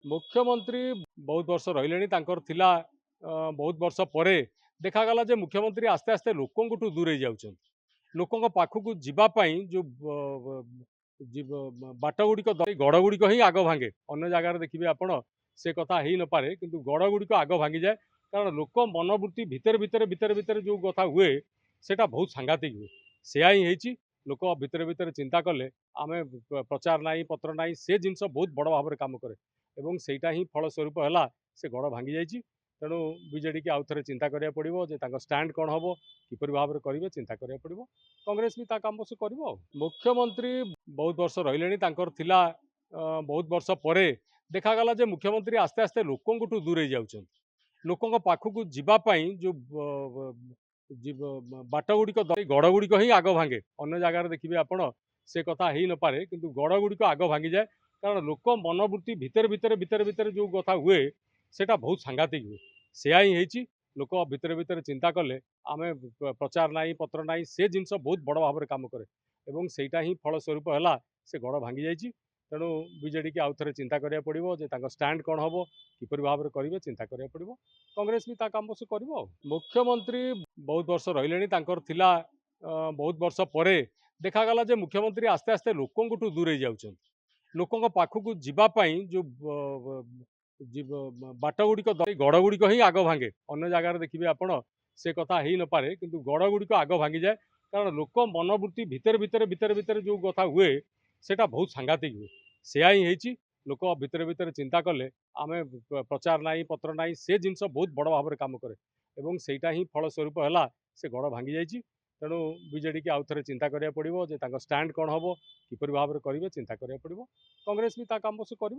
मुख्यमंत्री बहुत वर्ष रहिले बहुत वर्ष पर देखागला जे मुख्यमंत्री आस्ते आस्ते लोकों दूरे जाऊँ लोकों पाखक जीवाई जो बाट गुड़िक गड़ गुड़िक ही आग भांगे अन्य जगार देखिए आपण से कथा हो न पारे किंतु गड़ गुड़िक आग भांगी जाए कारण लोक मनोवृत्ति भितर भितर भितर भितर जो कथा हुए सेटा बहुत सांघातिक हुए सेया ही लोक भितर भितर चिंता कले आम प्रचार ना पत्र ना से जिनस बहुत बड़ भाव में कम करे एवं सेटा ही फलस्वरूप है से गड़ भांगी जाइए तेणु बीजेडी की आउ थे चिंता करा पड़ो स्टैंड कौन हम किपर भाव में करेंगे चिंता करा पड़ो कांग्रेस भी काम से कर मुख्यमंत्री बहुत वर्ष रहिले बहुत वर्ष पर देखागला जे मुख्यमंत्री आस्ते आस्ते लोकों दूरे जाऊँ लोकों पाखक जीवाई जो बाट गुड़िक गड़ गुड़िक ही आग भांगे अन्य जगार देखिए आपण से कथा हो न पारे किंतु गड़ गुड़िक आग भांगी जाए कारण लोक मनोवृत्ति भितर भितर भितर भितर जो कथा हुए सेटा बहुत सांघातिक हुए सेया ही लोक भितर भितर चिंता कले आम प्रचार ना पत्र ना से जिनस बहुत बड़ भाव में कम करे एवं सेटा ही फलस्वरूप है से गड़ भांगी जाइए तेणु बीजेडी की आउ थे चिंता करा पड़ो स्टैंड कौन हम किपर भाव में करेंगे चिंता करा पड़ो कांग्रेस भी काम से कर मुख्यमंत्री बहुत वर्ष रहिले बहुत वर्ष पर देखागला जे मुख्यमंत्री आस्ते आस्ते लोकों दूरे जाऊँ लोकों पाखक जीवाई जो बाट गुड़िक गड़ गुड़िक ही आग भांगे अन्य जगार देखिए आपण से कथा हो न पारे किंतु गड़ गुड़िक आग भांगी जाए कारण लोक मनोवृत्ति भितर भितर भितर भितर जो कथा हुए सेटा बहुत सांघातिक हुए सेया ही लोक भितर भितर चिंता कले आम प्रचार ना पत्र ना से जिनस बहुत बड़ भाव में कम करे एवं सेटा ही फलस्वरूप है से गड़ भांगी जाइए तेणु बीजेडी की आउ थे चिंता करा पड़ो स्टैंड कौन हम किपर भाव में करेंगे चिंता करा पड़ो कांग्रेस भी काम से कर